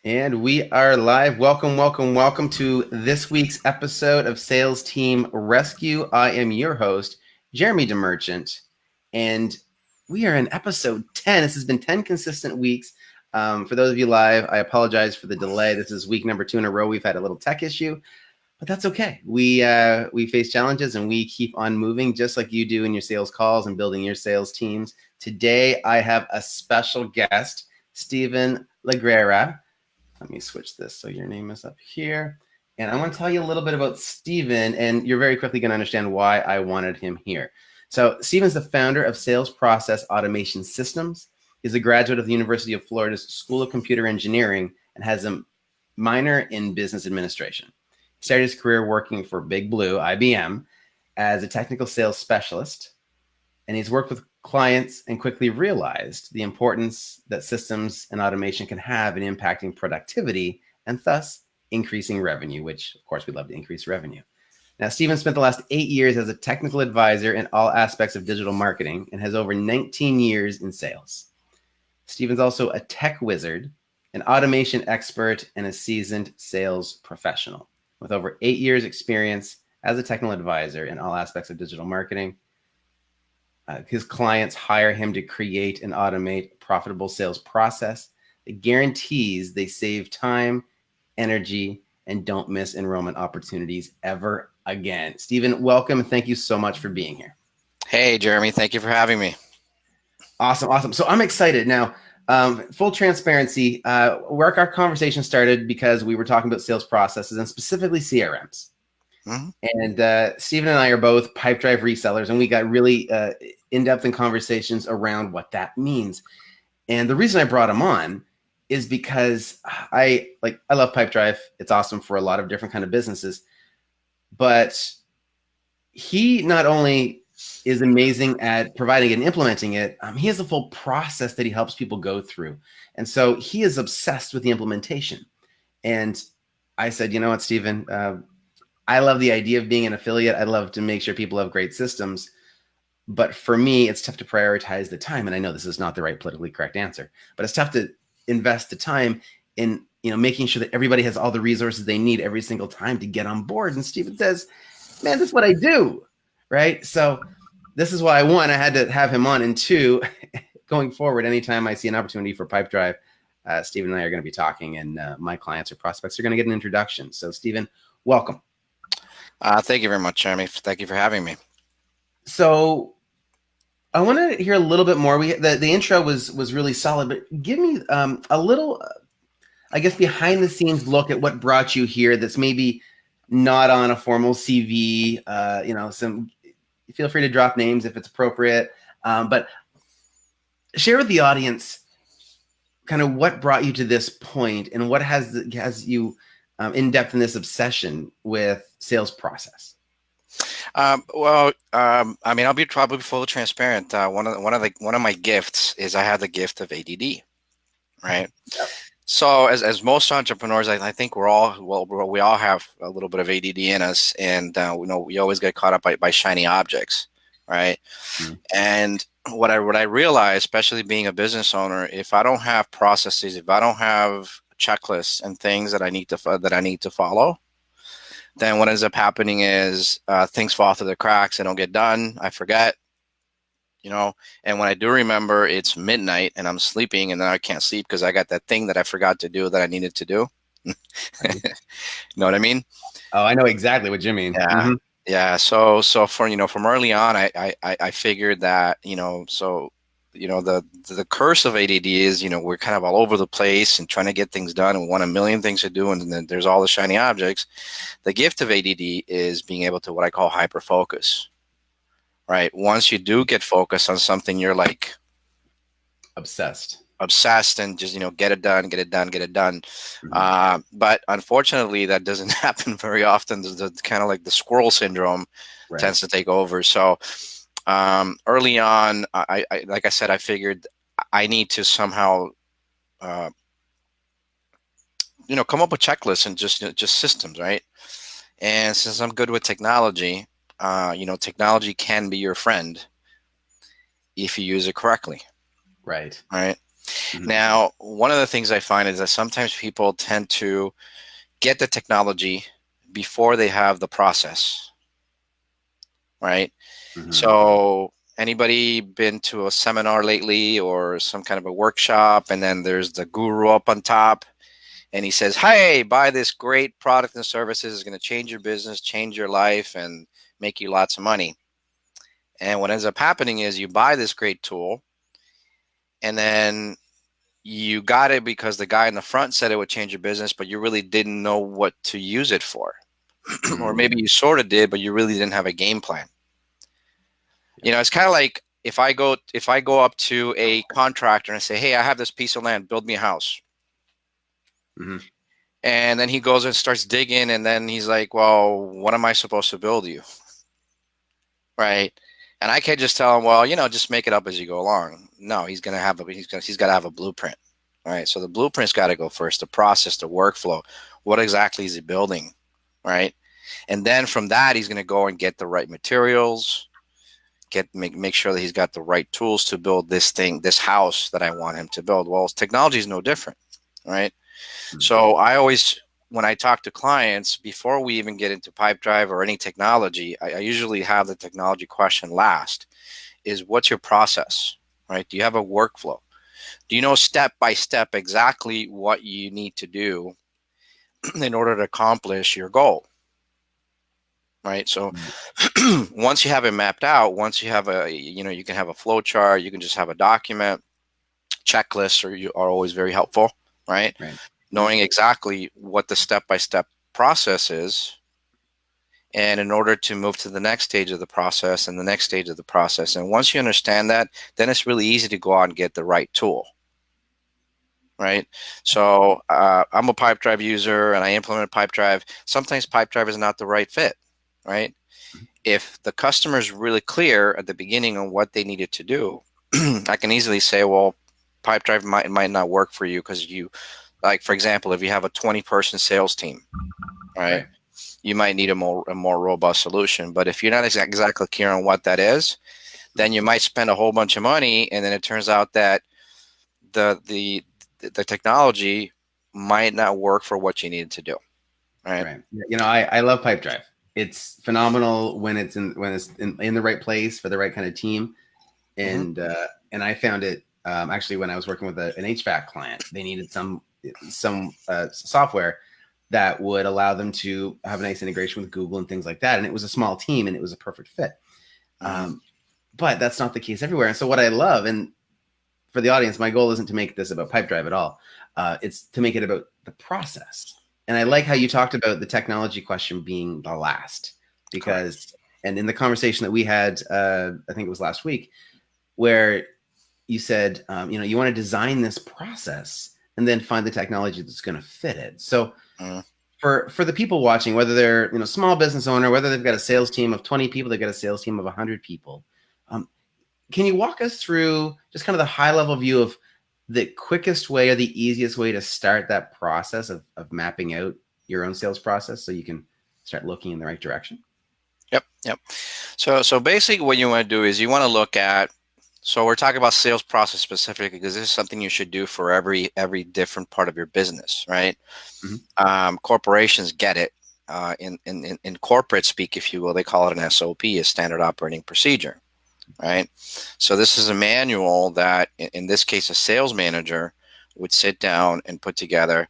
And we are live. Welcome, welcome, welcome to this week's episode of Sales Team Rescue. I am your host, Jeremy DeMerchant, and we are in episode 10. This has been 10 consistent weeks. For those of you live, I apologize for the delay. This is week number 2 in a row. We've had a little tech issue, but that's okay. We face challenges and we keep on moving just like you do in your sales calls and building your sales teams. Today, I have a special guest, Stephen Logreira. Let me switch this so your name is up here. And I want to tell you a little bit about Stephen, and you're very quickly going to understand why I wanted him here. So Stephen's the founder of Sales Process Automation Systems. He's a graduate of the University of Florida's School of Computer Engineering and has a minor in business administration. He started his career working for Big Blue, IBM, as a technical sales specialist, and he's worked with clients and quickly realized the importance that systems and automation can have in impacting productivity and thus increasing revenue, which of course we'd love to increase revenue. Now, Stephen spent the last 8 years as a technical advisor in all aspects of digital marketing and has over 19 years in sales. Stephen's also a tech wizard, an automation expert, and a seasoned sales professional with over 8 years experience as a technical advisor in all aspects of digital marketing. His clients hire him to create and automate a profitable sales process that guarantees they save time, energy, and don't miss enrollment opportunities ever again. Stephen, welcome, and thank you so much for being here. Hey, Jeremy. Thank you for having me. Awesome. So I'm excited. Now, full transparency, where our conversation started because we were talking about sales processes and specifically CRMs. Mm-hmm. And Stephen and I are both Pipedrive resellers, and we got really in-depth in conversations around what that means. And the reason I brought him on is because I love Pipedrive. It's awesome for a lot of different kind of businesses, but he not only is amazing at providing and implementing it, he has a full process that he helps people go through. And so he is obsessed with the implementation. And I said, you know what, Stephen, I love the idea of being an affiliate. I love to make sure people have great systems. But for me, it's tough to prioritize the time. And I know this is not the right politically correct answer, but it's tough to invest the time in making sure that everybody has all the resources they need every single time to get on board. And Stephen says, man, that's what I do, right? So this is why, one, I had to have him on. And two, going forward, anytime I see an opportunity for Pipedrive, Stephen and I are going to be talking, and my clients or prospects are going to get an introduction. So Stephen, welcome. Thank you very much, Jeremy. Thank you for having me. So I want to hear a little bit more. The intro was really solid, but give me a little, I guess, behind the scenes look at what brought you here. That's maybe not on a formal CV. Feel free to drop names if it's appropriate, but share with the audience kind of what brought you to this point and what has you in depth in this obsession with sales process. I'll be probably fully transparent. One of my gifts is I have the gift of ADD, right? Yep. So as most entrepreneurs, I think we all have a little bit of ADD in us, and we always get caught up by shiny objects, right? Mm-hmm. And what I realize, especially being a business owner, if I don't have processes, if I don't have checklists and things that I need to follow, then what ends up happening is things fall through the cracks. They don't get done. I forget, and when I do remember, it's midnight and I'm sleeping, and then I can't sleep because I got that thing that I forgot to do that I needed to do. You know what I mean? Oh, I know exactly what you mean. Yeah. Mm-hmm. Yeah. So from early on, I figured that, the curse of ADD is, we're kind of all over the place and trying to get things done and want a million things to do. And then there's all the shiny objects. The gift of ADD is being able to what I call hyper focus, right? Once you do get focused on something, you're like obsessed and just, get it done. Mm-hmm. But unfortunately that doesn't happen very often. The kind of like the squirrel syndrome tends to take over. So early on, I like I said, I figured I need to somehow, come up with checklists and just systems, right? And since I'm good with technology, technology can be your friend if you use it correctly. Right. Right. Mhm. Now, one of the things I find is that sometimes people tend to get the technology before they have the process, right? Mhm. So, anybody been to a seminar lately or some kind of a workshop, and then there's the guru up on top, and he says, "Hey, buy this great product and services. It's going to change your business, change your life, and make you lots of money." And what ends up happening is you buy this great tool, and then you got it because the guy in the front said it would change your business, but you really didn't know what to use it for. Or maybe Mhm. you sort of did, but you really didn't have a game plan. Yep. It's kind of like if I go up to a contractor and say, "Hey, I have this piece of land, build me a house." Mhm. And then he goes and starts digging, and then he's like, "Well, what am I supposed to build you?" Right? And I can't just tell him, "Well, just make it up as you go along." No, he's got to have a blueprint. All right. So the blueprint's got to go first, the process, the workflow. What exactly is he building? Right. And then from that, he's going to go and get the right materials, make sure that he's got the right tools to build this house that I want him to build. Well, technology is no different. Right. Mhm. So when I talk to clients, before we even get into pipe drive or any technology, I usually have the technology question last is what's your process, right? Do you have a workflow? Do you know step by step exactly what you need to do in order to accomplish your goal, right? So Right. once you have it mapped out, once you have you can have a flow chart, you can just have a document, checklists are always very helpful, right? Right. Mhm. Knowing exactly what the step by step process is. And in order to move to the next stage of the process and the next stage of the process. And once you understand that, then it's really easy to go out and get the right tool. Right. So I'm a pipe drive user and I implement pipe drive. Sometimes pipe drive is not the right fit. Right. Mhm. If the customer is really clear at the beginning on what they needed to do, I can easily say, well, pipe drive might not work for you because like, for example, if you have a 20-person sales team, right, Right. you might need a more robust solution. But if you're not exactly clear on what that is, then Mhm. you might spend a whole bunch of money, and then it turns out that the the the technology might not work for what you needed to do. Right. Right. I love pipe drive. It's phenomenal when it's in the right place for the right kind of team. Hmm. And I found it actually when I was working with an HVAC client. They needed some software that would allow them to have a nice integration with Google and things like that. And it was a small team, and it was a perfect fit. Hmm. Um, but that's not the case everywhere. And so what I love, and for the audience, my goal isn't to make this about pipe drive at all. It's to make it about the process. And I like how Hmm. you talked about the technology question being the last, Correct. because, and in the conversation that we had, I think it was last week, where you said, you want to design this process and then find the technology that's going to fit it. So Hmm. for the people watching, whether they're small business owner, whether they've got a sales team of 20 people, they've got a sales team of 100 people. Um, can you walk us through just kind of the high level view of the quickest way or the easiest way to start that process of mapping out your own sales process so you can start looking in the right direction? Yep. Yep. So basically, what you want to do is you want to look at. So we're talking about sales process specifically because this is something you should do for every different part of your business, right? Hmm. Corporations get it. In corporate speak, if you will, they call it an SOP, a standard operating procedure, right? So this is a manual that, in this case, a sales manager would sit down and put together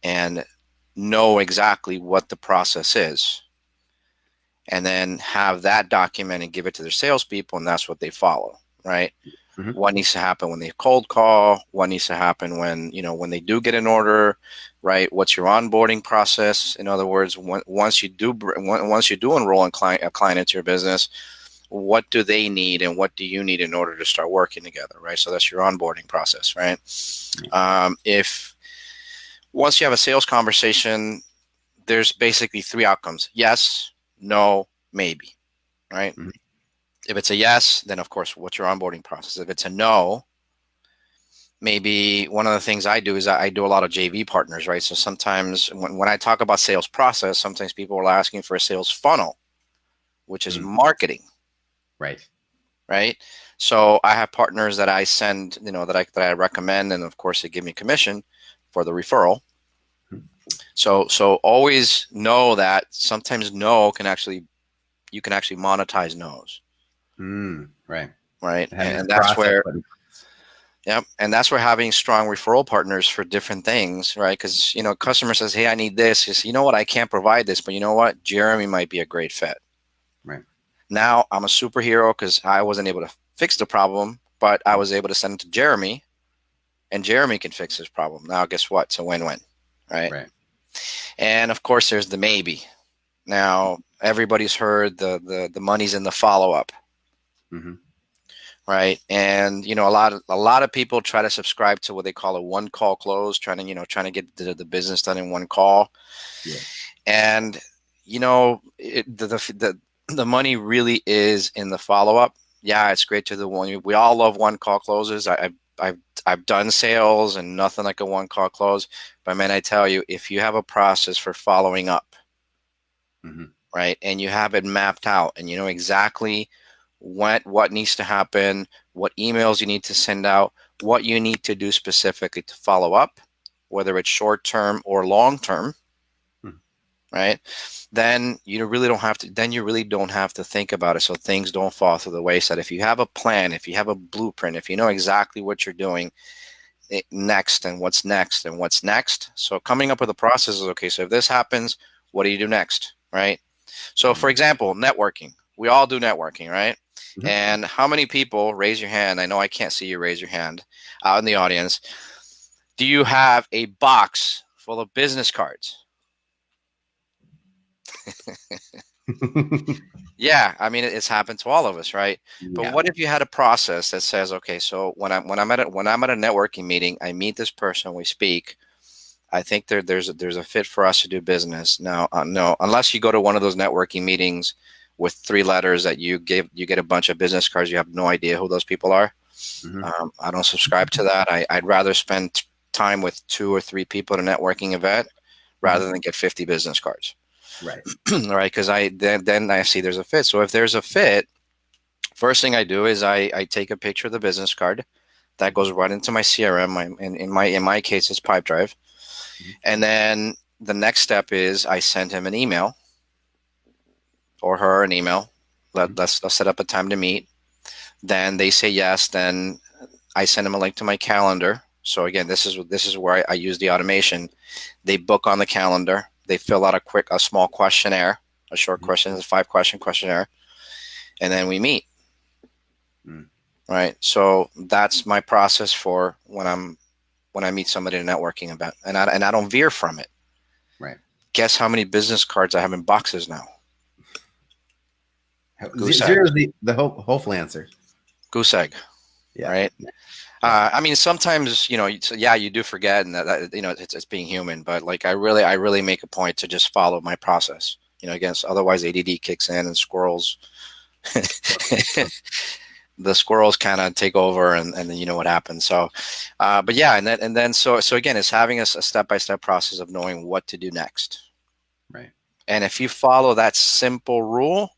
and know exactly what the process is, and then have that document and give it to their salespeople, and that's what they follow, right? Hmm. What needs to happen when they cold call? What needs to happen when they do get an order, right? What's your onboarding process? In other words, once you do enroll a client into your business, what do they need and what do you need in order to start working together, right? So that's your onboarding process, right? If once you have a sales conversation, there's basically three outcomes: yes, no, maybe, right? Hmm. If it's a yes, then of course, what's your onboarding process? If it's a no, maybe one of the things I do is I do a lot of JV partners, right? So sometimes when I talk about sales process, sometimes people are asking for a sales funnel, which is Hmm. marketing, Right. right? So I have partners that I send, that I recommend, and of course they give me commission for the referral. So always know that sometimes you can actually monetize no's. Right. Right. Having a And that's process, where, but yeah, and that's where having strong referral partners for different things, right? Because customer says, "Hey, I need this." You say, "You know what? I can't provide this, but you know what? Jeremy might be a great fit." right. Now I'm a superhero because I wasn't able to fix the problem, but I Mm-hmm. was able to send it to Jeremy, and Jeremy can fix his problem. Now, guess what? It's a win-win, right? Right. And of course, there's the maybe. Now everybody's heard the money's in the follow-up, Mm-hmm. right? And a lot of people try to subscribe to what they call a one-call close, trying to get the business done in one call. Yeah. And the money really is in the follow-up. Yeah, it's great to the one. We all love one-call closes. I've done sales and nothing like a one-call close. But man, I tell you, if you have a process for following up, Mm-hmm. right, and you have it mapped out, and you know exactly what needs to happen, what emails you need to send out, what you need to do specifically to follow up, whether it's short term or long term, Mm-hmm. right? Then you really don't have to. Then you really don't have to think about it, so things don't fall through the wayside. If you have a plan, if you have a blueprint, if you know exactly what you're doing next and what's next and what's next. So coming up with a process is okay. So if this happens, what do you do next, right? So for example, networking. We all do networking, right? Mm-hmm. And how many people, raise your hand? I know I can't see you raise your hand out in the audience. Do you have a box full of business cards? Yeah, I mean it's happened to all of us, right? But Yeah. what if you had a process that says, okay, so when I'm at a networking meeting, I meet this person, we speak. I think there's a fit for us to do business. Now, no, unless you go to one of those networking meetings with three letters that you get a bunch of business cards, you have no idea who those people are. Mm-hmm. I don't subscribe to that. I'd rather spend time with two or three people at a networking event Mm-hmm. rather than get 50 business cards. Right. Right? Because then I see there's a fit. So if there's a fit, first thing I do is I take a picture of the business card that goes right into my CRM. In my case, it's Pipedrive. Mm-hmm. And then the next step is I send him an email or her an email. Let's set up a time to meet. Then they say yes. Then I send them a link to my calendar. So again, this is where I use the automation. They book on the calendar. They fill out a small questionnaire, a short Mm-hmm. question, a 5-question questionnaire, and then we meet. Mm-hmm. Right. So that's my process for when I meet somebody at a networking event, and I don't veer from it. Right. Guess how many business cards I have in boxes now? Goose egg. Zero is the hopeful answer. Goose egg. Yeah. Right. Yeah. I mean, sometimes yeah, you do forget, and that it's being human. But like, I really make a point to just follow my process. Again, otherwise ADD kicks in and squirrels. The squirrels kind of take over, and then you know what happens. So, but yeah, and then so again, it's having a step-by-step process of knowing what to do next. Right. And if you follow that simple rule,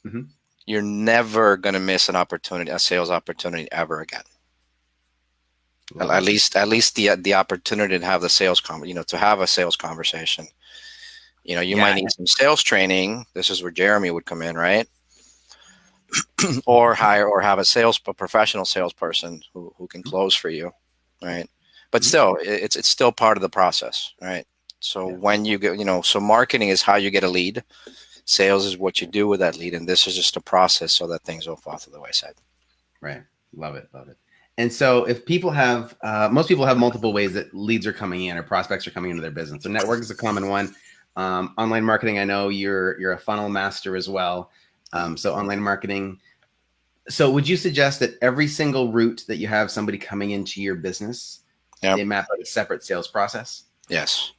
Mm-hmm. you're never going to miss a sales opportunity ever again. Love At it. least the opportunity to have to have a sales conversation. You Yeah. might need some sales training. This is where Jeremy would come in, right? Or have a professional salesperson who can close for you, right? But Mm-hmm. still, it's still part of the process, right? So Yeah. when you get, so marketing is how you get a lead. Sales is what you do with that lead, and this is just a process so that things don't fall to the wayside. Right. Love it. Love it. And so if people have, most people have multiple ways that leads are coming in or prospects are coming into their business. So network is a common one. Online marketing, I know you're a funnel master as well. So online marketing. So would you suggest that every single route that you have somebody coming into your business, Yep. they map out a separate sales process? Yes.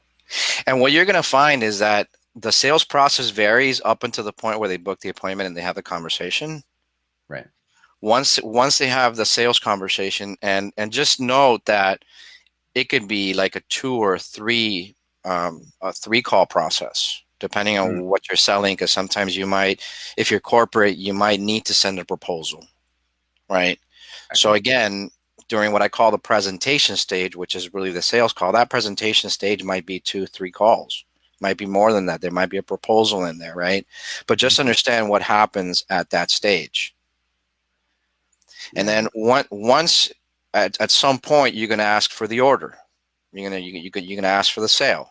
And what you're going to find is that the sales process varies up until the point where they book the appointment and they have the conversation. Right. Once they have the sales conversation, and just note that it could be like a 2 or 3 a 3-call process depending on Mm. what you're selling, because sometimes if you're corporate, you might need to send a proposal, right? So again, during what I call the presentation stage, which is really the sales call, that presentation stage might be 2-3 calls, might be more than that. There might be a proposal in there, right? But just understand what happens at that stage. And then once at some point, you're going to ask for the order. You're gonna ask for the sale.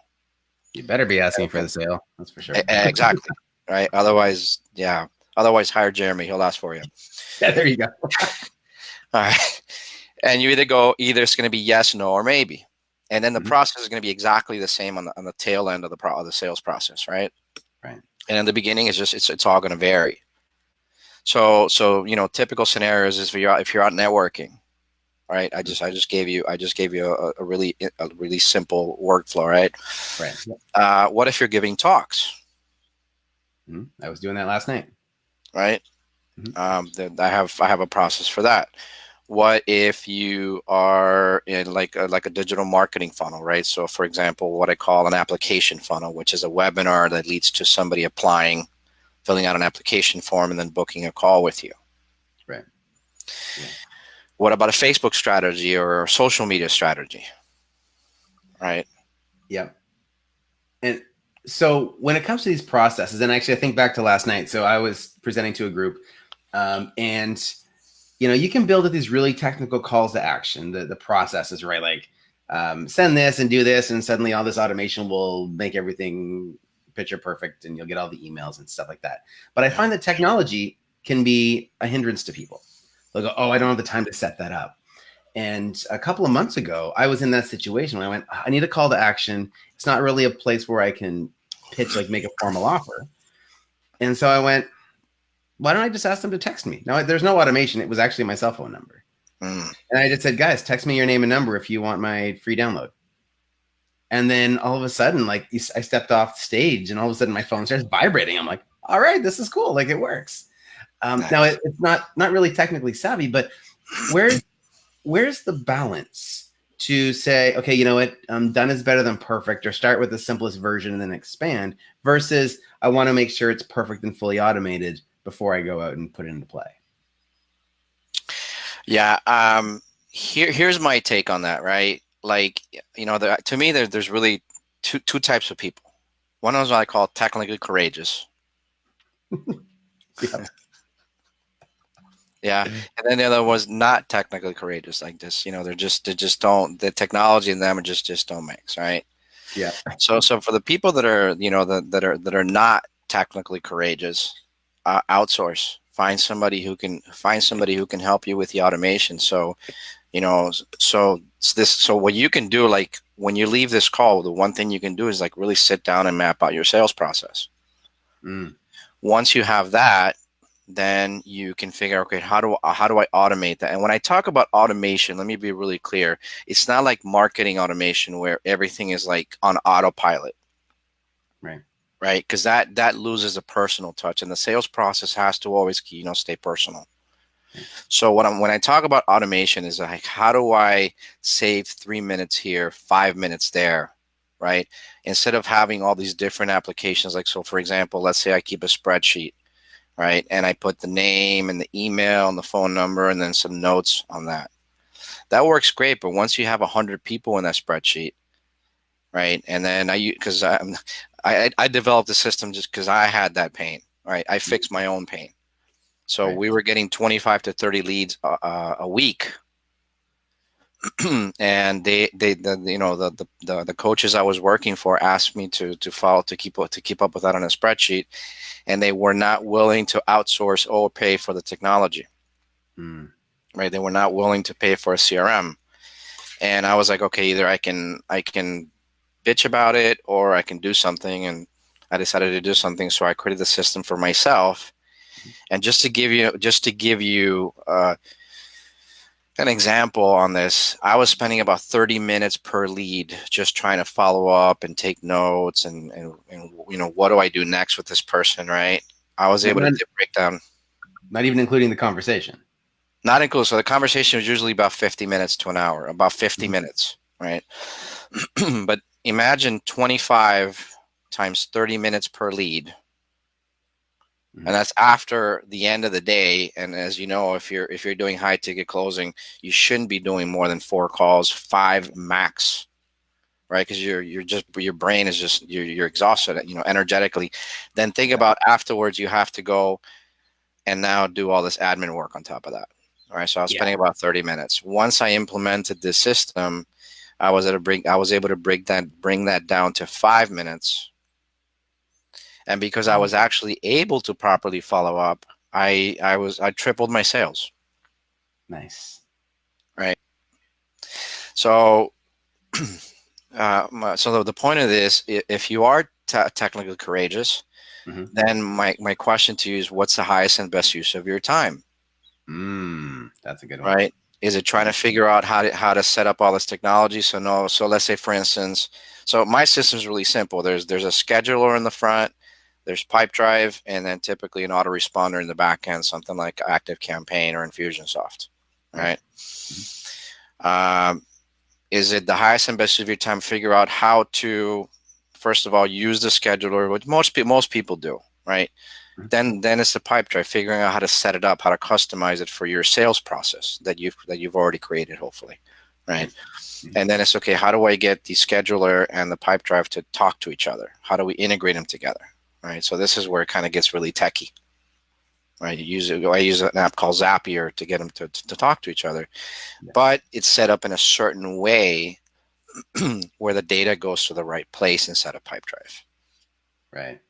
You better be asking for the sale. That's for sure. Exactly. Right. Otherwise, yeah. Otherwise, hire Jeremy. He'll ask for you. Yeah, there you go. All right. And you either it's going to be yes, no, or maybe. And then the process is going to be exactly the same on the tail end of the sales process, right? Right. And in the beginning, it's all going to vary. So typical scenarios is if you're out networking, right? I just gave you a really simple workflow, right? Right. What if you're giving talks? I was doing that last night. Right. I have a process for that. What if you are in like a digital marketing funnel, right? So, for example, what I call an application funnel, which is a webinar that leads to somebody applying, filling out an application form, and then booking a call with you. Right. Yeah. What about a Facebook strategy or a social media strategy? Right. Yeah. And so when it comes to these processes, and actually I think back to last night. So I was presenting to a group, and you can build these really technical calls to action, the processes, right? Like send this and do this, and suddenly all this automation will make everything picture perfect, and you'll get all the emails and stuff like that. But I find that technology can be a hindrance to people. They'll go, oh, I don't have the time to set that up. And a couple of months ago, I was in that situation where I went, I need a call to action. It's not really a place where I can pitch, like make a formal offer. And so I went, why don't I just ask them to text me? Now, there's no automation. It was actually my cell phone number. And I just said, guys, text me your name and number if you want my free download. And then all of a sudden, like I stepped off the stage and all of a sudden my phone starts vibrating. I'm like, all right, this is cool. Like it works. Nice. Now it's not really technically savvy, but where's the balance to say, okay, you know what, done is better than perfect, or start with the simplest version and then expand, versus I want to make sure it's perfect and fully automated before I go out and put it into play? Yeah. Here's my take on that, right? Like, to me, there's really two types of people. One is what I call technically courageous. Yeah. Yeah. And then the other was not technically courageous, like this. They just don't, the technology in them just don't mix, right? Yeah. So for the people that are, that are not technically courageous, outsource. Find somebody who can help you with the automation. So what you can do, like when you leave this call, the one thing you can do is like really sit down and map out your sales process. Once you have that, then you can figure, okay, how do I automate that? And when I talk about automation, let me be really clear. It's not like marketing automation where everything is like on autopilot. Right. Because that loses a personal touch, and the sales process has to always, stay personal. So when I talk about automation is like, how do I save 3 minutes here, 5 minutes there, right? Instead of having all these different applications. Like, so for example, let's say I keep a spreadsheet, right? And I put the name and the email and the phone number and then some notes on that. That works great. But once you have 100 people in that spreadsheet, right? And then I developed the system just because I had that pain, right? I fixed my own pain. So we were getting 25 to 30 leads a week. And the coaches I was working for asked me to keep up with that on a spreadsheet, and they were not willing to outsource or pay for the technology. Right? They were not willing to pay for a CRM. And I was like, okay, either I can bitch about it or I can do something. And I decided to do something. So I created the system for myself. And just to give you an example on this, I was spending about 30 minutes per lead just trying to follow up and take notes and what do I do next with this person, right? I was able to break down. Not even including the conversation. Not included. So the conversation was usually about 50 minutes to an hour, about 50 minutes, right? But imagine 25 times 30 minutes per lead. And that's after the end of the day. And as you know, if you're doing high ticket closing, you shouldn't be doing more than 4 calls, 5 max, right? Because your brain is just you're exhausted, energetically. Then think about afterwards, you have to go and now do all this admin work on top of that. All right. So I was spending about 30 minutes. Once I implemented this system, I was able to bring that down to 5 minutes. And because I was actually able to properly follow up, I tripled my sales. Nice. Right. So, so the point of this, if you are technically courageous, then my question to you is, what's the highest and best use of your time? That's a good one. Right. Is it trying to figure out how to set up all this technology? So let's say, for instance, so my system is really simple. There's a scheduler in the front, there's Pipedrive, and then typically an autoresponder in the back end, something like ActiveCampaign or Infusionsoft. Right. Is it the highest and best use of your time? Figure out how to, first of all, use the scheduler, which most people do, right? Then it's the Pipedrive, figuring out how to set it up, how to customize it for your sales process that you've already created, hopefully, right? And then it's okay. How do I get the scheduler and the Pipedrive to talk to each other? How do we integrate them together, right? So this is where it kind of gets really techy, right? I use an app called Zapier to get them to talk to each other, but it's set up in a certain way where the data goes to the right place inside of Pipedrive. Right.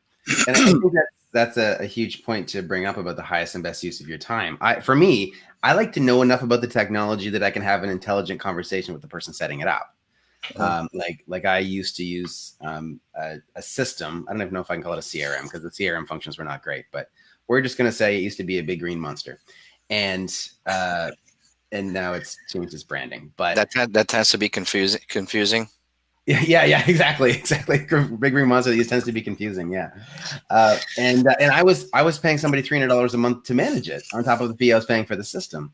And I think that's a huge point to bring up about the highest and best use of your time. For me, I like to know enough about the technology that I can have an intelligent conversation with the person setting it up. Like I used to use a system. I don't even know if I can call it a CRM, because the CRM functions were not great, but we're just going to say it used to be a big green monster. And now it's changed its branding. But that tends to be confusing. Yeah, exactly. Big green monster tends to be confusing. Yeah, and I was paying somebody $300 a month to manage it on top of the fee I was paying for the system.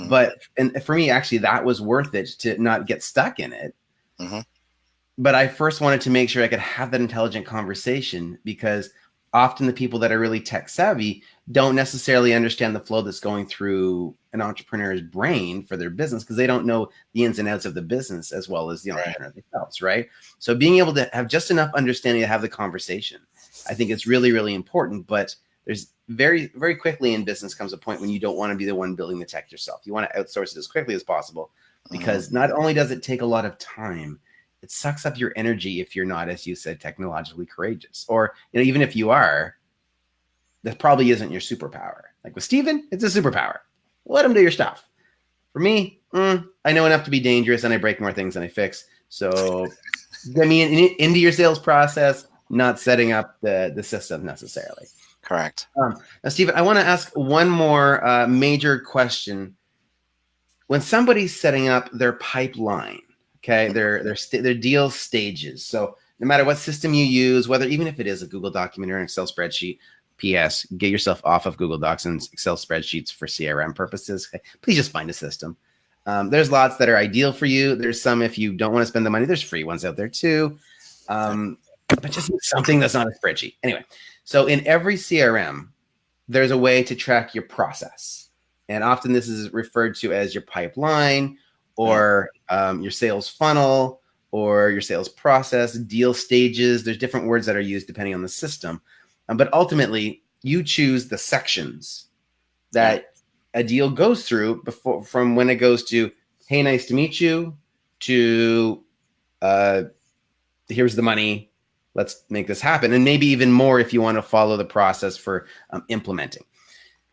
But for me, actually, that was worth it to not get stuck in it. But I first wanted to make sure I could have that intelligent conversation, because often the people that are really tech savvy don't necessarily understand the flow that's going through an entrepreneur's brain for their business, because they don't know the ins and outs of the business as well as the entrepreneur themselves, right? So being able to have just enough understanding to have the conversation, I think it's really, really important. But there's very, very quickly in business comes a point when you don't want to be the one building the tech yourself. You want to outsource it as quickly as possible, because not only does it take a lot of time, it sucks up your energy if you're not, as you said, technologically courageous. Or, even if you are, that probably isn't your superpower. Like with Steven, it's a superpower. Let him do your stuff. For me, I know enough to be dangerous, and I break more things than I fix. So get me into your sales process, not setting up the system necessarily. Correct. Now, Steven, I want to ask one more major question. When somebody's setting up their pipeline, okay, their deal stages. So no matter what system you use, even if it is a Google document or an Excel spreadsheet, P.S. Get yourself off of Google Docs and Excel spreadsheets for CRM purposes. Okay? Please just find a system. There's lots that are ideal for you. There's some, if you don't want to spend the money, there's free ones out there too. But just something that's not a spreadsheet. Anyway, so in every CRM, there's a way to track your process. And often this is referred to as your pipeline, or your sales funnel, or your sales process, deal stages. There's different words that are used depending on the system. But ultimately, you choose the sections that a deal goes through from when it goes to, hey, nice to meet you, to here's the money, let's make this happen. And maybe even more if you want to follow the process for implementing.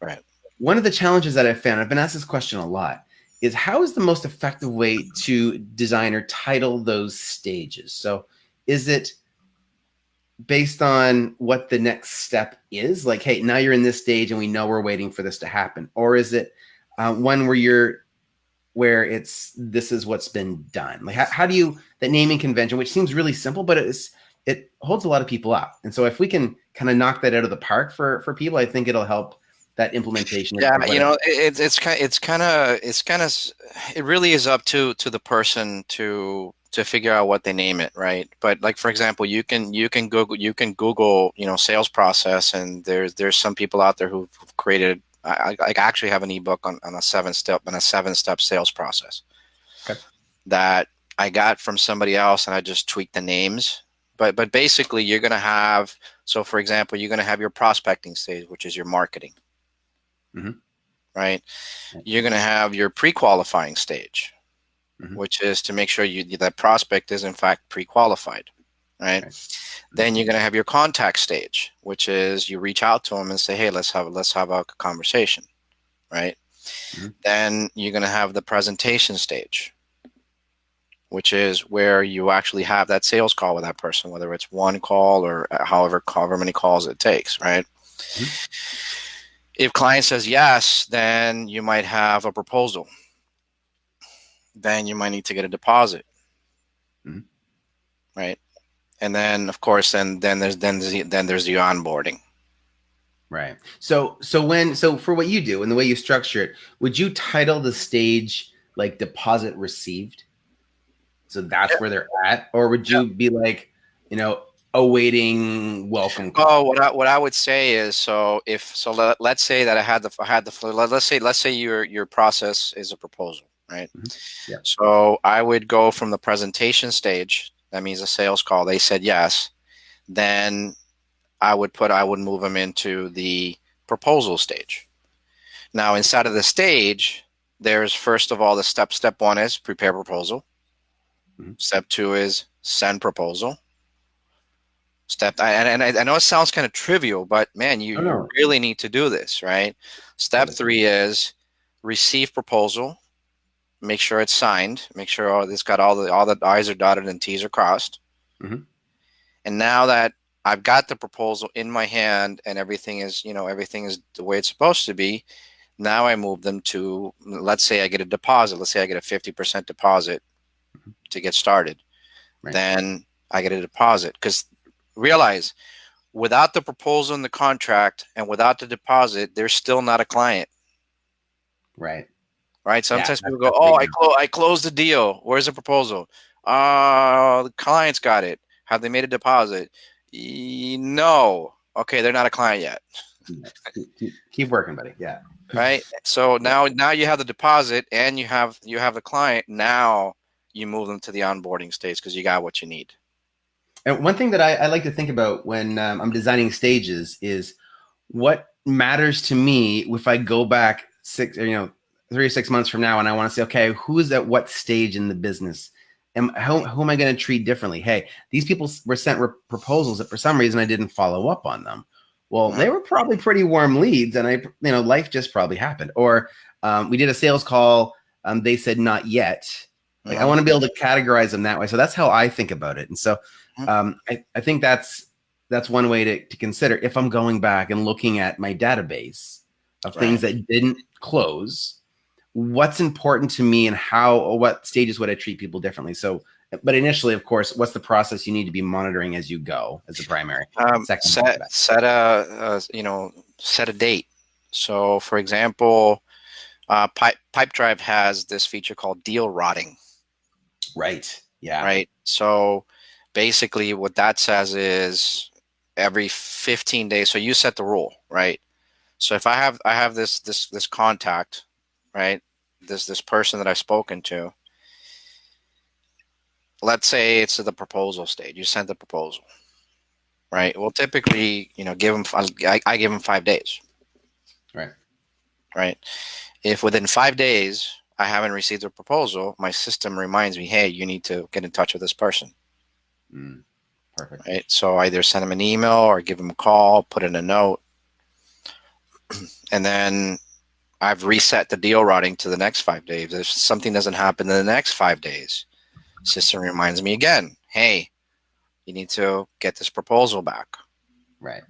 Right. One of the challenges that I've found, I've been asked this question a lot, is how is the most effective way to design or title those stages? So is it based on what the next step is? Like, hey, now you're in this stage and we know we're waiting for this to happen. Or is it one where this is what's been done? Like, how do you, that naming convention, which seems really simple, but it holds a lot of people up. And so if we can kind of knock that out of the park for people, I think it'll help that implementation. Yeah, it really is up to the person to to figure out what they name it, right? But like for example, you can Google sales process, and there's some people out there who've created. I actually have an ebook on a seven step sales process Okay. that I got from somebody else, and I just tweaked the names. But basically, you're gonna have, so for example, you're gonna have your prospecting stage, which is your marketing, Mm-hmm. right? You're gonna have your pre-qualifying stage, Mm-hmm. which is to make sure that prospect is in fact pre-qualified, right? Right. Then you're gonna have your contact stage, which is you reach out to them and say, hey, let's have a conversation, right? Mm-hmm. Then you're gonna have the presentation stage, which is where you actually have that sales call with that person, whether it's one call or however many calls it takes, right? Mm-hmm. If client says yes, then you might have a proposal. Then you might need to get a deposit, Mm-hmm. right? And then, of course, then there's the onboarding. Right. So for what you do and the way you structure it, would you title the stage like deposit received? So that's where they're at, or would Yeah. you be like, awaiting welcome Oh, call? what I would say is, let's say that let's say your process is a proposal, right? Mm-hmm. Yeah. So I would go from the presentation stage. That means a sales call. They said yes. Then I would move them into the proposal stage. Now inside of the stage, there's first of all the step one is prepare proposal. Mm-hmm. Step two is send proposal. I know it sounds kind of trivial, but man, you Oh you no. really need to do this, right? Step Totally. three is receive proposal. Make sure it's signed. Make sure it's got all the I's are dotted and T's are crossed. Mm-hmm. And now that I've got the proposal in my hand and everything is the way it's supposed to be, now I move them to, let's say I get a deposit. Let's say I get a 50% deposit to get started. Right. Then I get a deposit, because realize, without the proposal and the contract and without the deposit, they're still not a client, Right. right? Yeah. Sometimes people go, That's a "Oh, big I deal. I closed the deal. Where's the proposal?" The client's got it. Have they made a deposit? No. Okay, they're not a client yet, Yeah. Keep working, buddy. Yeah. right? So Yeah. now you have the deposit and you have the client. Now you move them to the onboarding stage because you got what you need. And one thing that I like to think about when I'm designing stages is what matters to me if I go back 3 or 6 months from now and I want to say, okay, who's at what stage in the business? And who am I going to treat differently? Hey, these people were sent proposals that for some reason I didn't follow up on them. Well, Mhm. they were probably pretty warm leads, and life just probably happened. Or we did a sales call. They said not yet. Like I Mhm. want to be able to categorize them that way. So that's how I think about it. And so Mhm. I think that's one way to consider if I'm going back and looking at my database of things Right. that didn't close, what's important to me and how or what stages would I treat people differently. So, but initially, of course, what's the process you need to be monitoring as you go as the primary? Second, Set set a date. So, for example, Pipedrive has this feature called deal rotting, right? Yeah. right? So, basically, what that says is every 15 days. So you set the rule, right? So if I have this contact, right? This person that I've spoken to. Let's say it's at the proposal stage. You sent the proposal, right? Well, typically, give them. I give them 5 days, Right. right? If within 5 days I haven't received a proposal, my system reminds me, hey, you need to get in touch with this person, Perfect. right? So either send them an email or give them a call, put in a note, and then I've reset the deal routing to the next 5 days. If something doesn't happen in the next 5 days, system reminds me again, hey, you need to get this proposal back, Right.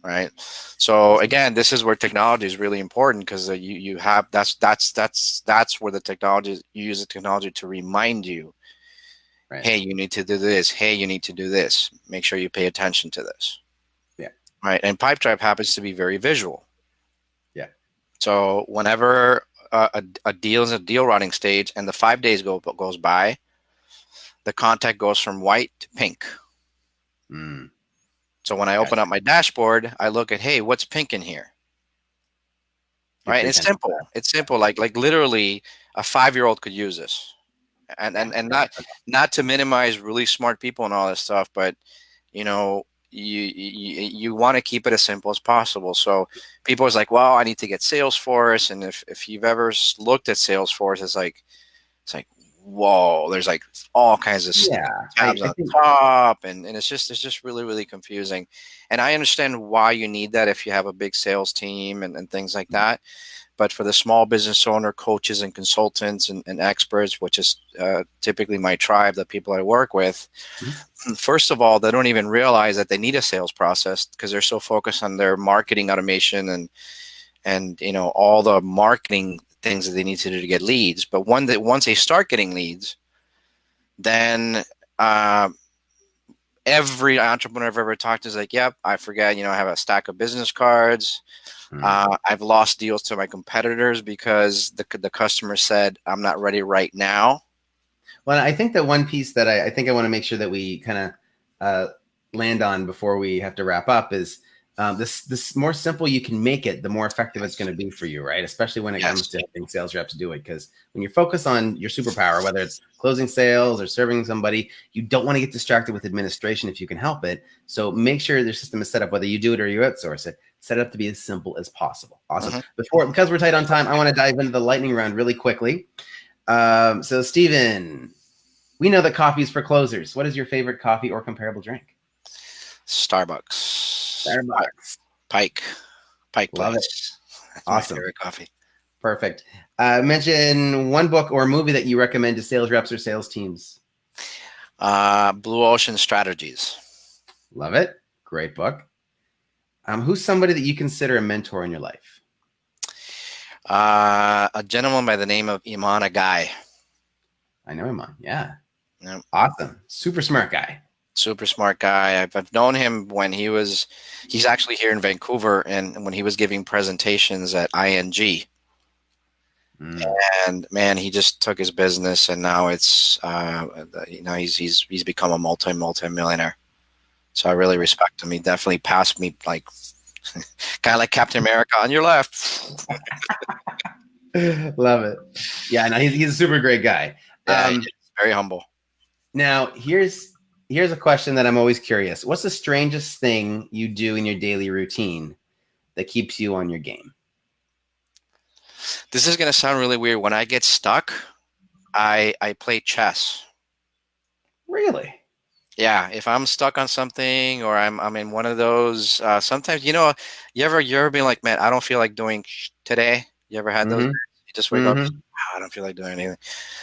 right? So again, this is where technology is really important, because you have that's where the technology, you use the technology to remind you, Right. hey, you need to do this, hey, you need to do this, make sure you pay attention to this, Yeah. right? And Pipedrive happens to be very visual. Yeah. So whenever a deal is a deal routing stage and the 5 days goes by, the contact goes from white to pink. Mm. So when I open up my dashboard, I look at, hey, what's pink in here? Get Right? your And it's attention. simple. It's simple. Like literally a 5-year-old could use this. And not to minimize really smart people and all this stuff, but you know, you want to keep it as simple as possible. So people is like, well, I need to get Salesforce. And if you've ever looked at Salesforce, it's like, whoa, there's like all kinds of Yeah, tabs I on think. top, and it's just really, really confusing. And I understand why you need that if you have a big sales team and things like that. But for the small business owner, coaches and consultants and experts, which is typically my tribe, the people I work with, Mhm. first of all, they don't even realize that they need a sales process because they're so focused on their marketing automation and all the marketing things that they need to do to get leads. But once they start getting leads, then uh, every entrepreneur I've ever talked to is like, yep, I forget, I have a stack of business cards. Mm. I've lost deals to my competitors because the customer said, I'm not ready right now. Well, I think that one piece that I think I want to make sure that we kind of land on before we have to wrap up is this more simple you can make it, the more effective it's Yes. going to be for you, right? Especially when it comes Yes. to helping sales reps do it. Because when you're focused on your superpower, whether it's closing sales or serving somebody, you don't want to get distracted with administration if you can help it. So make sure your system is set up, whether you do it or you outsource it, set it up to be as simple as possible. Awesome. Mhm. Because we're tight on time, I want to dive into the lightning round really quickly. So, Steven, we know that coffee is for closers. What is your favorite coffee or comparable drink? Starbucks. Starbucks. Pike Love it. Place. That's my Awesome. favorite coffee. Perfect. Mention one book or movie that you recommend to sales reps or sales teams. Blue Ocean Strategies. Love it. Great book. Who's somebody that you consider a mentor in your life? A gentleman by the name of Iman Agai. I know him on. Yeah. Yep. Awesome. Super smart guy. Super smart guy. I've known him when he's actually here in Vancouver, and when he was giving presentations at ING. Mm, And man, he just took his business, and now it's he's become a multi-millionaire. So I really respect him. He definitely passed me like kind of like Captain America on your left. love it. Yeah, no, he's a super great guy. Yeah, he's very humble. Now, here's a question that I'm always curious. What's the strangest thing you do in your daily routine that keeps you on your game? This is gonna sound really weird. When I get stuck, I play chess. Really? Yeah, if I'm stuck on something or I'm in one of those, sometimes you ever been like, man, I don't feel like doing today. You ever had those Mm-hmm. days? You just wake up, Mm-hmm. I don't feel like doing anything.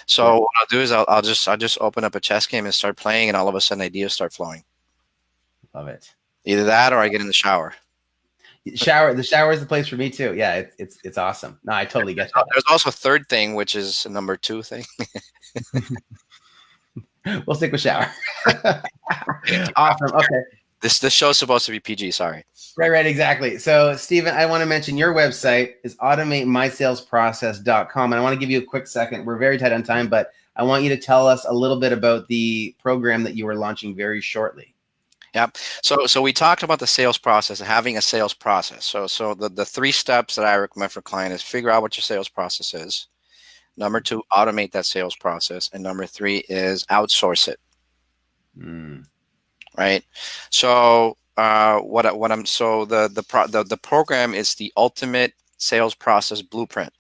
So Yeah. what I'll do is I'll just open up a chess game and start playing, and all of a sudden ideas start flowing. Love it. Either that or I get in the shower. The shower is the place for me too. Yeah, it's awesome. No, I totally get that. There's also a third thing, which is a number two thing. We'll stick with shower. Awesome. Okay. This show is supposed to be PG. Sorry. Right, exactly. So, Steven, I want to mention your website is automatemysalesprocess.com. And I want to give you a quick second. We're very tight on time, but I want you to tell us a little bit about the program that you are launching very shortly. Yep. So we talked about the sales process, having a sales process. So the 3 steps that I recommend for client is figure out what your sales process is. Number 2, automate that sales process, and number 3 is outsource it. Mm. Right. So the program is the ultimate sales process blueprint,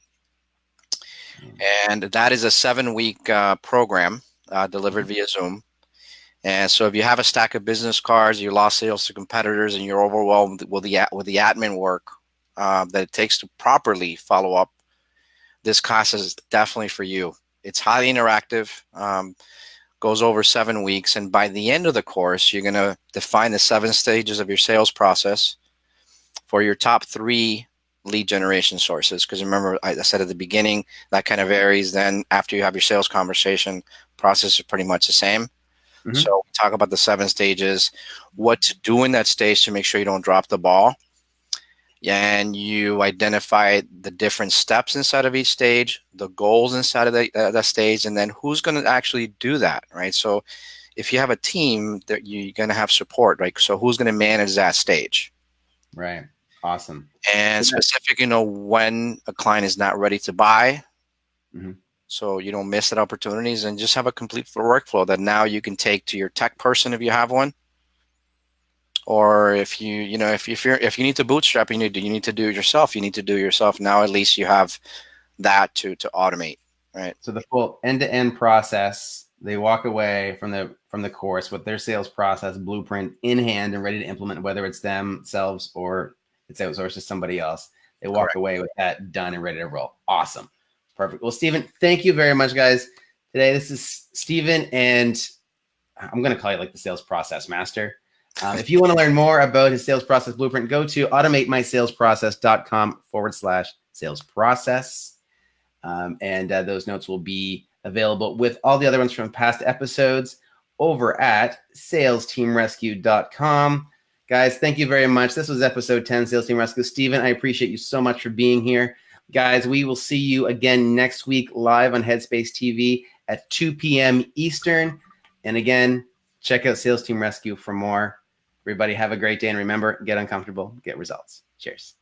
and that is a 7-week program delivered via Zoom. And so if you have a stack of business cards, you lost sales to competitors, and you're overwhelmed with the admin work that it takes to properly follow up, this class is definitely for you. It's highly interactive, goes over 7 weeks, and by the end of the course, you're going to define the 7 stages of your sales process for your top 3 lead generation sources. Because remember, I said at the beginning, that kind of varies. Then after you have your sales conversation, process is pretty much the same. Mm-hmm. So we talk about the 7 stages, what to do in that stage to make sure you don't drop the ball. and you identify the different steps inside of each stage, the goals inside of that stage, and then who's going to actually do that, right? So if you have a team, that you're going to have support, right? So who's going to manage that stage? Right. Awesome. And So that, specific, when a client is not ready to buy, mhm. so you don't miss that opportunities, and just have a complete workflow that now you can take to your tech person if you have one, or if if you need to bootstrap, you need to do it yourself. You need to do it yourself. Now at least you have that to automate, right? So the full end-to-end process, they walk away from the course with their sales process blueprint in hand and ready to implement, whether it's themselves or it's outsourced to somebody else. They walk Correct. away with that done and ready to roll. Awesome. Perfect. Well, Stephen, thank you very much, guys. Today, this is Stephen, and I'm going to call you like the sales process master. If you want to learn more about his sales process blueprint, go to automatemysalesprocess.com/sales process. And those notes will be available with all the other ones from past episodes over at salesteamrescue.com. Guys, thank you very much. This was episode 10, Sales Team Rescue. Stephen, I appreciate you so much for being here. Guys, we will see you again next week live on Headspace TV at 2 p.m. Eastern. And again, check out Sales Team Rescue for more. Everybody have a great day. And remember, get uncomfortable, get results. Cheers.